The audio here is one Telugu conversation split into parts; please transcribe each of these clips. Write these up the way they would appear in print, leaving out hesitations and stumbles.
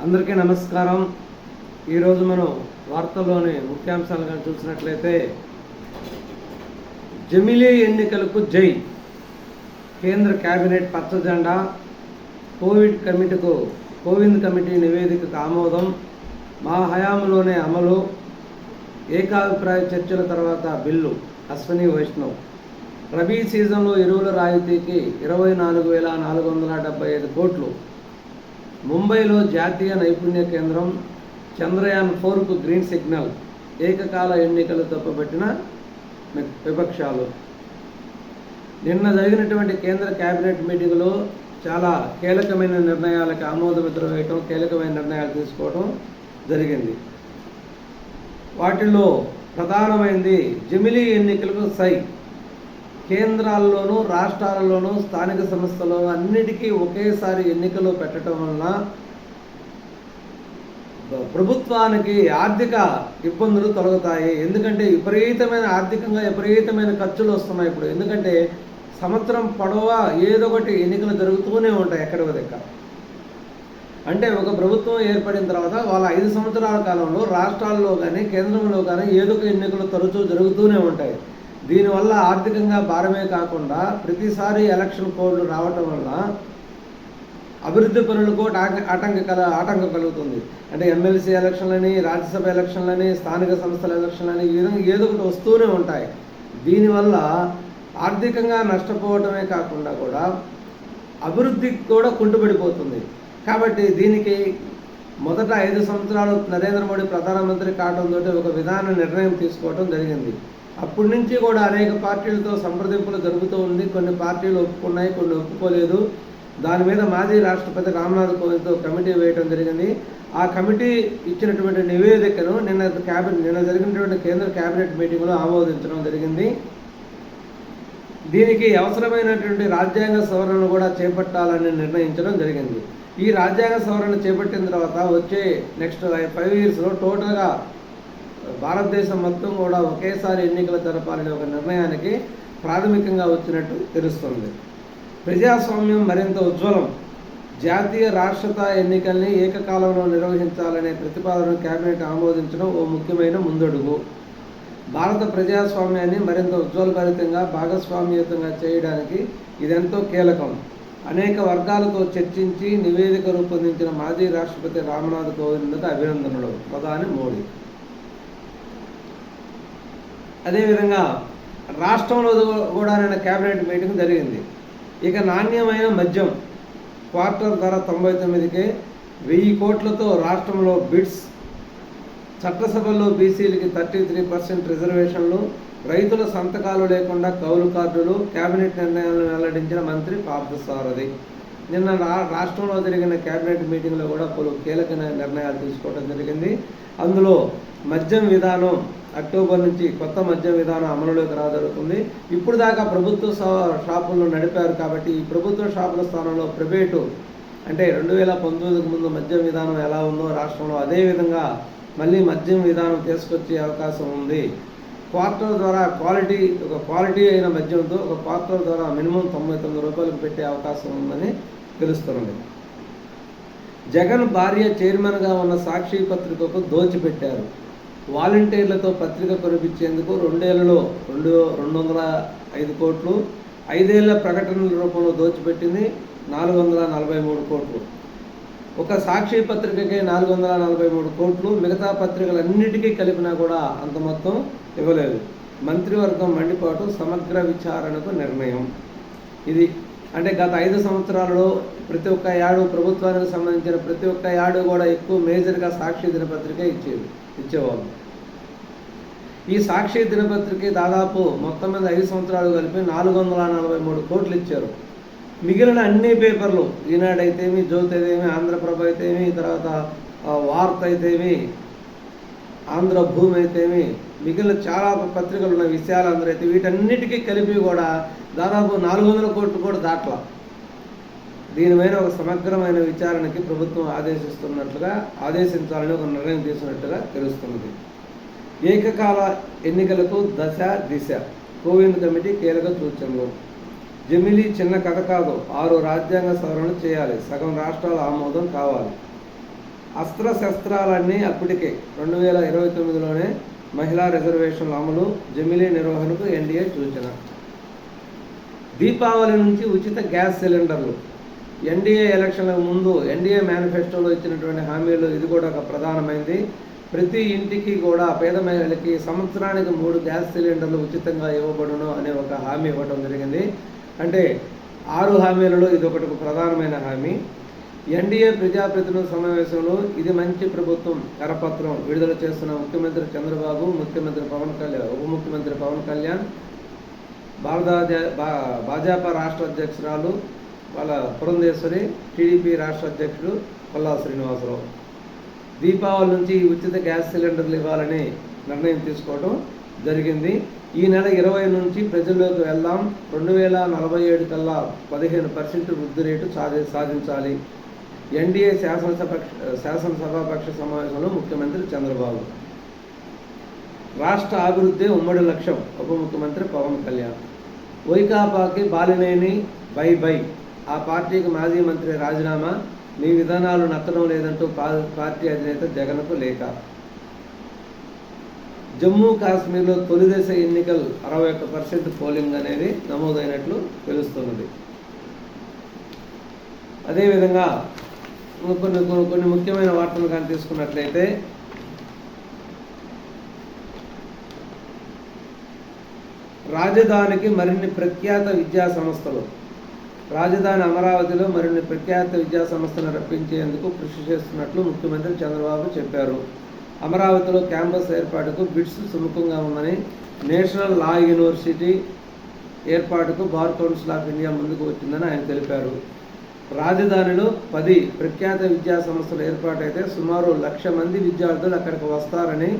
అందరికీ నమస్కారం. ఈరోజు మనం వార్తల్లోని ముఖ్యాంశాలుగా చూసినట్లయితే, జమిలీ ఎన్నికలకు జై, కేంద్ర కేబినెట్ పచ్చజెండా, కోవింద్ కమిటీ నివేదికకు ఆమోదం, మా హయాంలోనే అమలు, ఏకాభిప్రాయ చర్చల తర్వాత బిల్లు, అశ్విని వైష్ణవ్. రబీ సీజన్లో ఎరువుల రాయితీకి 24,475 కోట్లు. ముంబైలో జాతీయ నైపుణ్య కేంద్రం, చంద్రయాన్ 4కు గ్రీన్ సిగ్నల్, ఏకకాల ఎన్నికలు తప్పుపట్టిన విపక్షాలు. నిన్న జరిగినటువంటి కేంద్ర కేబినెట్ మీటింగ్లో చాలా కీలకమైన నిర్ణయాలకు ఆమోదముద్ర వేయటం, కీలకమైన నిర్ణయాలు తీసుకోవడం జరిగింది. వాటిల్లో ప్రధానమైనది జమిలీ ఎన్నికలకు సై. కేంద్రాల్లోనూ రాష్ట్రాలలోనూ స్థానిక సంస్థలు అన్నిటికీ ఒకేసారి ఎన్నికలు పెట్టడం వలన ప్రభుత్వానికి ఆర్థిక ఇబ్బందులు తొలగుతాయి. ఎందుకంటే ఆర్థికంగా విపరీతమైన ఖర్చులు వస్తున్నాయి ఇప్పుడు. ఎందుకంటే సంవత్సరం పొడవుగా ఏదో ఒకటి ఎన్నికలు జరుగుతూనే ఉంటాయి ఎక్కడికి దగ్గర. అంటే ఒక ప్రభుత్వం ఏర్పడిన తర్వాత వాళ్ళ 5 సంవత్సరాల కాలంలో రాష్ట్రాల్లో కానీ కేంద్రంలో కానీ ఏదో ఒక ఎన్నికలు తరచూ జరుగుతూనే ఉంటాయి. దీనివల్ల ఆర్థికంగా భారమే కాకుండా ప్రతిసారి ఎలక్షన్ కోడ్లు రావటం వల్ల అభివృద్ధి పనులకు ఆటంకం కలుగుతుంది. అంటే ఎమ్మెల్సీ ఎలక్షన్లని, రాజ్యసభ ఎలక్షన్లని, స్థానిక సంస్థల ఎలక్షన్లని, ఈ విధంగా ఏదో ఒకటి వస్తూనే ఉంటాయి. దీనివల్ల ఆర్థికంగా నష్టపోవటమే కాకుండా కూడా అభివృద్ధికి కూడా కుంటుపడిపోతుంది. కాబట్టి దీనికి మొదట 5 సంవత్సరాలు నరేంద్ర మోడీ ప్రధానమంత్రి కావడంతో ఒక విధాన నిర్ణయం తీసుకోవడం జరిగింది. అప్పటి నుంచి కూడా అనేక పార్టీలతో సంప్రదింపులు జరుగుతూ ఉంది. కొన్ని పార్టీలు ఒప్పుకున్నాయి, కొన్ని ఒప్పుకోలేదు. దాని మీద మాజీ రాష్ట్రపతి రామ్నాథ్ కోవింద్తో కమిటీ వేయడం జరిగింది. ఆ కమిటీ ఇచ్చినటువంటి నివేదికను నిన్న జరిగినటువంటి కేంద్ర కేబినెట్ మీటింగ్లో ఆమోదించడం జరిగింది. దీనికి అవసరమైనటువంటి రాజ్యాంగ సవరణను కూడా చేపట్టాలని నిర్ణయించడం జరిగింది. ఈ రాజ్యాంగ సవరణ చేపట్టిన తర్వాత వచ్చే నెక్స్ట్ 5 ఇయర్స్లో టోటల్గా భారతదేశం మొత్తం కూడా ఒకేసారి ఎన్నికలు జరపాలనే ఒక నిర్ణయానికి ప్రాథమికంగా వచ్చినట్టు తెలుస్తుంది. ప్రజాస్వామ్యం మరింత ఉజ్వలం, జాతీయ రాష్ట్రత ఎన్నికల్ని ఏకకాలంలో నిర్వహించాలనే ప్రతిపాదనను కేబినెట్ ఆమోదించడం ఓ ముఖ్యమైన ముందడుగు. భారత ప్రజాస్వామ్యాన్ని మరింత ఉజ్వలభరితంగా, భాగస్వామ్యయుతంగా చేయడానికి ఇదెంతో కీలకం. అనేక వర్గాలతో చర్చించి నివేదిక రూపొందించిన మాజీ రాష్ట్రపతి రామ్నాథ్ కోవింద్కు అభినందనలు, ప్రధాని మోడీ. అదేవిధంగా రాష్ట్రంలో కూడా నిన్న కేబినెట్ మీటింగ్ జరిగింది. ఇక నాణ్యమైన మద్యం క్వార్టర్ ధర 99కే 1000 కోట్లతో రాష్ట్రంలో బిడ్స్, చట్టసభల్లో బీసీలకి 33% రిజర్వేషన్లు, రైతుల సంతకాలు లేకుండా కౌలు కార్డులు, కేబినెట్ నిర్ణయాలను వెల్లడించిన మంత్రి పార్థసారథి. నిన్న రాష్ట్రంలో జరిగిన కేబినెట్ మీటింగ్లో కూడా పలు కీలక నిర్ణయాలు తీసుకోవడం జరిగింది. అందులో మద్యం విధానం అక్టోబర్ నుంచి కొత్త మద్యం విధానం అమలులోకి రాజరుగుతుంది. ఇప్పుడు దాకా ప్రభుత్వ షాపులను నడిపారు కాబట్టి ఈ ప్రభుత్వ షాపుల స్థానంలో ప్రైవేటు, అంటే 2019కు ముందు మద్యం విధానం ఎలా ఉందో రాష్ట్రంలో అదేవిధంగా మళ్ళీ మద్యం విధానం తీసుకొచ్చే అవకాశం ఉంది. క్వార్టర్ ద్వారా క్వాలిటీ అయిన మద్యంతో ఒక క్వార్టర్ ద్వారా మినిమం 99 రూపాయలకు పెట్టే అవకాశం ఉందని తెలుస్తున్నది. జగన్ భార్య చైర్మన్గా ఉన్న సాక్షి పత్రికకు దోచిపెట్టారు. వాలంటీర్లతో పత్రిక కొనిపించేందుకు 2 ఏళ్లలో 205 కోట్లు, 5 ఏళ్ల ప్రకటనల రూపంలో దోచిపెట్టింది 443 కోట్లు. ఒక సాక్షి పత్రికకే 443 కోట్లు, మిగతా పత్రికలన్నిటికీ కలిపినా కూడా అంత మొత్తం ఇవ్వలేదు. మంత్రివర్గం మండిపాటు, సమగ్ర విచారణకు నిర్ణయం. ఇది అంటే గత 5 సంవత్సరాలలో ప్రతి ఒక్క యాడు ప్రభుత్వానికి సంబంధించిన ప్రతి ఒక్క యాడు కూడా ఎక్కువ మేజర్గా సాక్షి దినపత్రిక ఇచ్చేవాళ్ళు. ఈ సాక్షి దినపత్రిక దాదాపు మొత్తం మీద 5 సంవత్సరాలు కలిపి 443 కోట్లు ఇచ్చారు. మిగిలిన అన్ని పేపర్లు, ఈనాడు అయితేమి, జ్యోతి అయితేమి, ఆంధ్రప్రభ అయితేమి, తర్వాత వార్త అయితేమి, ఆంధ్రభూమి అయితేమి, మిగిలిన చాలా పత్రికలు ఉన్న విషయాలందరూ అయితే వీటన్నిటికీ కలిపి కూడా దాదాపు 400 కోట్లు కూడా దాట్ల. దీనిపైన ఒక సమగ్రమైన విచారణకి ప్రభుత్వం ఆదేశించాలని ఒక నిర్ణయం తీసుకున్నట్టుగా తెలుస్తున్నది. ఏకకాల ఎన్నికలకు దశ దిశ, కోవింద్ కమిటీ కీలక సూచనలు. జమిలీ చిన్న కథ కాదు, 6 రాజ్యాంగ సవరణలు చేయాలి, సగం రాష్ట్రాల ఆమోదం కావాలి. అస్త్రశస్త్రాలన్నీ అప్పటికే 2029లోనే మహిళా రిజర్వేషన్ల అమలు, జమిలీ నిర్వహణకు ఎన్డీఏ సూచన. దీపావళి నుంచి ఉచిత గ్యాస్ సిలిండర్లు. ఎన్డీఏ ఎలక్షన్లకు ముందు ఎన్డీఏ మేనిఫెస్టోలో ఇచ్చినటువంటి హామీలు ఇది కూడా ఒక ప్రధానమైనది. ప్రతి ఇంటికి కూడా పేద మహిళలకి సంవత్సరానికి 3 గ్యాస్ సిలిండర్లు ఉచితంగా ఇవ్వబడును అనే ఒక హామీ ఇవ్వడం జరిగింది. అంటే 6 హామీలలో ఇది ఒకటి ప్రధానమైన హామీ. ఎన్డీఏ ప్రజాప్రతినిధుల సమావేశంలో ఇది మంచి ప్రభుత్వం కరపత్రం విడుదల చేస్తున్న ముఖ్యమంత్రి చంద్రబాబు, ముఖ్యమంత్రి పవన్ కళ్యాణ్, ఉప ముఖ్యమంత్రి పవన్ కళ్యాణ్, భాజపా రాష్ట్ర అధ్యక్షురాలు వాళ్ళ పురంధేశ్వరి, టీడీపీ రాష్ట్ర అధ్యక్షుడు కొల్లా శ్రీనివాసరావు దీపావళి నుంచి ఉచిత గ్యాస్ సిలిండర్లు ఇవ్వాలని నిర్ణయం తీసుకోవడం జరిగింది. ఈ నెల 20 నుంచి ప్రజల్లోకి వెళ్దాం, 2047 కల్లా 15% వృద్ధి రేటు సాధించాలి. ఎన్డీఏ శాసనసభాపక్ష సమావేశంలో ముఖ్యమంత్రి చంద్రబాబు. రాష్ట్ర అభివృద్ధి ఉమ్మడి లక్ష్యం ఉప ముఖ్యమంత్రి పవన్ కళ్యాణ్. వైకాపాకి బాలినేని బై ఆ పార్టీకి మాజీ మంత్రి రాజీనామా, మీ విధానాలు నచ్చడం లేదంటూ పార్టీ అధినేత జగన్కు లేఖ. జమ్మూ కాశ్మీర్లో తొలిదశ ఎన్నికలు 61% పోలింగ్ అనేది నమోదైనట్లు తెలుస్తున్నది. అదేవిధంగా కొన్ని ముఖ్యమైన వార్తలు కానీ తీసుకున్నట్లయితే, రాజధానికి మరిన్ని ప్రఖ్యాత విద్యా సంస్థలు. రాజధాని అమరావతిలో మరిన్ని ప్రఖ్యాత విద్యా సంస్థలను రప్పించేందుకు కృషి చేస్తున్నట్లు ముఖ్యమంత్రి చంద్రబాబు చెప్పారు. అమరావతిలో క్యాంపస్ ఏర్పాటుకు బిడ్స్ సుముఖంగా ఉందని, నేషనల్ లా యూనివర్సిటీ ఏర్పాటుకు బార్ కౌన్సిల్ ఆఫ్ ఇండియా ముందుకు వచ్చిందని ఆయన తెలిపారు. రాజధానిలో 10 ప్రఖ్యాత విద్యా సంస్థలు ఏర్పాటైతే సుమారు 1,00,000 మంది విద్యార్థులు అక్కడికి వస్తారని,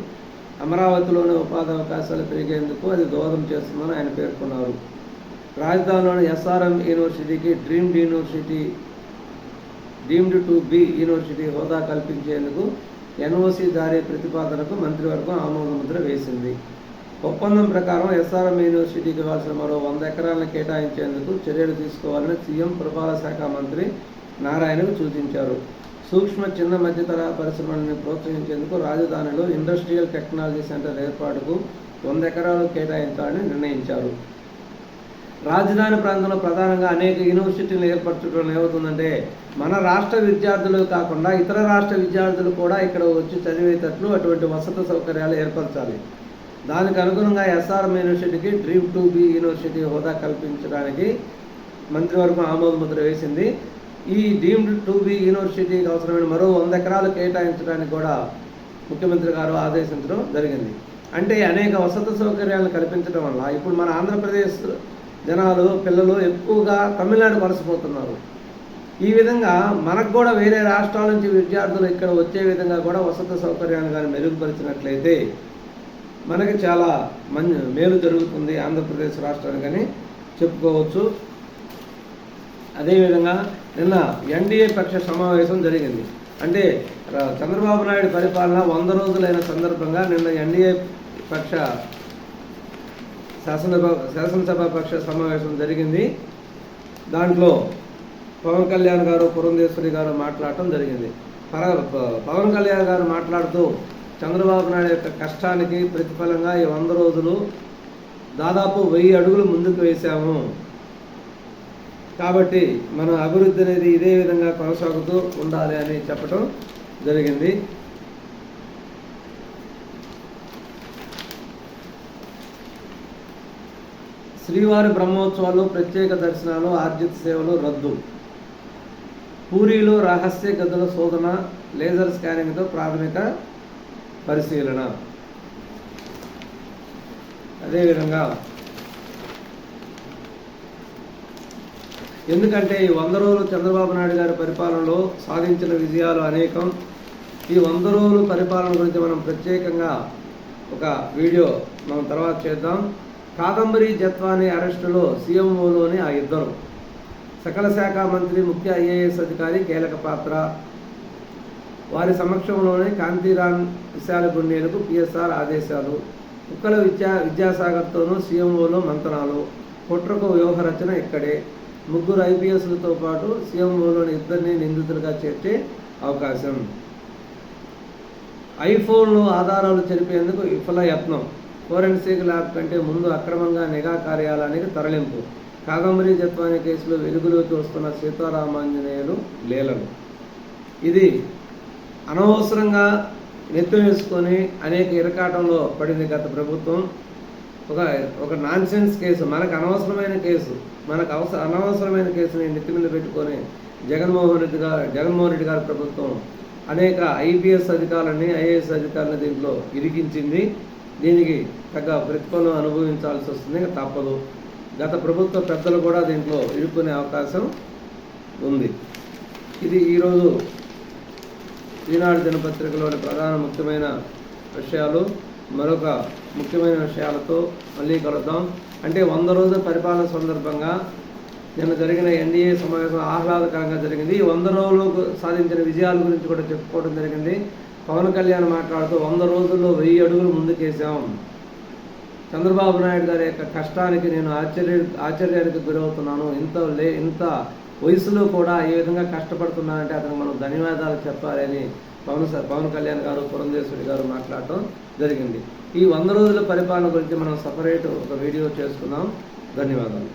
అమరావతిలోని ఉపాధి అవకాశాలు పెరిగేందుకు అది దోహదం చేస్తుందని ఆయన పేర్కొన్నారు. రాజధానిలోని ఎస్ఆర్ఎం యూనివర్సిటీకి డీమ్డ్ టు బి యూనివర్సిటీ హోదా కల్పించేందుకు ఎన్ఓసి జారీ ప్రతిపాదనకు మంత్రివర్గం ఆమోదముద్ర వేసింది. ఒప్పందం ప్రకారం ఎస్ఆర్ఎం యూనివర్సిటీకి ఇవ్వాల్సిన మరో 100 ఎకరాలను కేటాయించేందుకు చర్యలు తీసుకోవాలని సీఎం పురపాలక శాఖ మంత్రి నారాయణకు సూచించారు. సూక్ష్మ చిన్న మధ్యతరహా పరిశ్రమలను ప్రోత్సహించేందుకు రాజధానిలో ఇండస్ట్రియల్ టెక్నాలజీ సెంటర్ ఏర్పాటుకు 100 ఎకరాలు కేటాయించాలని నిర్ణయించారు. రాజధాని ప్రాంతంలో ప్రధానంగా అనేక యూనివర్సిటీలు ఏర్పరచడం ఏమవుతుందంటే, మన రాష్ట్ర విద్యార్థులు కాకుండా ఇతర రాష్ట్ర విద్యార్థులు కూడా ఇక్కడ వచ్చి చదివేటట్లు అటువంటి వసతి సౌకర్యాలు ఏర్పరచాలి. దానికి అనుగుణంగా ఎస్ఆర్ఎం యూనివర్సిటీకి డ్రీమ్ టు బి యూనివర్సిటీ హోదా కల్పించడానికి మంత్రివర్గం ఆమోదముద్ర వేసింది. ఈ డీమ్డ్ టు బి యూనివర్సిటీకి అవసరమైన మరో 100 ఎకరాలు కేటాయించడానికి కూడా ముఖ్యమంత్రి గారు ఆదేశించడం జరిగింది. అంటే అనేక వసతి సౌకర్యాలను కల్పించడం వల్ల ఇప్పుడు మన ఆంధ్రప్రదేశ్ జనాలు పిల్లలు ఎక్కువగా తమిళనాడు వలసపోతున్నారు. ఈ విధంగా మనకు కూడా వేరే రాష్ట్రాల నుంచి విద్యార్థులు ఇక్కడ వచ్చే విధంగా కూడా వసతి సౌకర్యాన్ని కానీ మెరుగుపరిచినట్లయితే మనకి చాలా మేలు జరుగుతుంది ఆంధ్రప్రదేశ్ రాష్ట్రానికి అని చెప్పుకోవచ్చు. అదేవిధంగా నిన్న ఎన్డీఏ పక్ష సమావేశం జరిగింది. అంటే చంద్రబాబు నాయుడు పరిపాలన 100 రోజులైన సందర్భంగా నిన్న ఎన్డీఏ పక్ష శాసనసభ పక్ష సమావేశం జరిగింది. దాంట్లో పవన్ కళ్యాణ్ గారు, పురంధేశ్వరి గారు మాట్లాడటం జరిగింది. పవన్ కళ్యాణ్ గారు మాట్లాడుతూ చంద్రబాబు నాయుడు యొక్క కష్టానికి ప్రతిఫలంగా ఈ 100 రోజులు దాదాపు 1000 అడుగులు ముందుకు వేశాము. కాబట్టి మన అభివృద్ధి అనేది ఇదే విధంగా కొనసాగుతూ ఉండాలి అని చెప్పడం జరిగింది. శ్రీవారి బ్రహ్మోత్సవాలు, ప్రత్యేక దర్శనాలు, ఆర్జిత సేవలు రద్దు. పూరీలో రహస్య గదుల శోధన, లేజర్ స్కానింగ్తో ప్రాథమిక పరిశీలన. అదేవిధంగా ఎందుకంటే ఈ 100 రోజులు చంద్రబాబు నాయుడు గారి పరిపాలనలో సాధించిన విజయాలు అనేకం. ఈ 100 రోజుల పరిపాలన గురించి మనం ప్రత్యేకంగా ఒక వీడియో మనం తర్వాత చేద్దాం. కాదంబరి జత్వానీ అరెస్టులో సీఎంఓలోని ఆ ఇద్దరు, సకల శాఖ మంత్రి, ముఖ్య ఐఏఎస్ అధికారి కీలక పాత్ర. వారి సమక్షంలోనే కాంతిరామ్ విశాలగుండేలకు పిఎస్ఆర్ ఆదేశాలు. కుక్కల విద్యాసాగర్తోనూ సీఎంఓలో మంతనాలు. కుట్రకు వ్యూహరచన ఇక్కడే. 3 ఐపీఎస్లతో పాటు సీఎంఓలోని 2 నిందితులుగా చేర్చే అవకాశం. ఐఫోన్లు ఆధారాలు చెరిపేందుకు విఫల యత్నం, ఫోరెన్సిక్ ల్యాబ్ కంటే ముందు అక్రమంగా నిఘా కార్యాలయానికి తరలింపు, కాదంబరి జత్వాని కేసులో వెలుగులోకి వస్తున్న సీతారామాంజనేయులు లీలలు. ఇది అనవసరంగా నెత్తి వేసుకొని అనేక ఇరకాటంలో పడింది గత ప్రభుత్వం. ఒక నాన్సెన్స్ కేసు, మనకు అనవసరమైన కేసు, అనవసరమైన కేసుని నెత్తి మీద పెట్టుకొని జగన్మోహన్ రెడ్డి గారి ప్రభుత్వం అనేక ఐపీఎస్ అధికారులని, ఐఏఎస్ అధికారులని దీంట్లో ఇరికించింది. దీనికి తగ్గ ప్రతిఫలం అనుభవించాల్సి వస్తుంది, తప్పదు. గత ప్రభుత్వ పెద్దలు కూడా దీంట్లో ఇరుక్కునే అవకాశం ఉంది. ఇది ఈరోజు ఈనాడు దినపత్రికలోని ప్రధాన ముఖ్యమైన విషయాలు. మరొక ముఖ్యమైన విషయాలతో మళ్ళీ కలుద్దాం. అంటే 100 రోజుల పరిపాలన సందర్భంగా నిన్న జరిగిన ఎన్డీఏ సమావేశం ఆహ్లాదకరంగా జరిగింది. 100 రోజులు సాధించిన విజయాల గురించి కూడా చెప్పుకోవడం జరిగింది. పవన్ కళ్యాణ్ మాట్లాడుతూ 100 రోజుల్లో 1000 అడుగులు ముందుకేసాం. చంద్రబాబు నాయుడు గారి యొక్క కష్టానికి నేను ఆశ్చర్యానికి గురవుతున్నాను. ఇంత వయసులో కూడా ఈ విధంగా కష్టపడుతున్నానంటే అతనికి మనం ధన్యవాదాలు చెప్పాలని పవన్ కళ్యాణ్ గారు, పురంధేశ్వరి గారు మాట్లాడటం జరిగింది. ఈ 100 రోజుల పరిపాలన గురించి మనం సపరేట్ ఒక వీడియో చేసుకుందాం. ధన్యవాదాలు.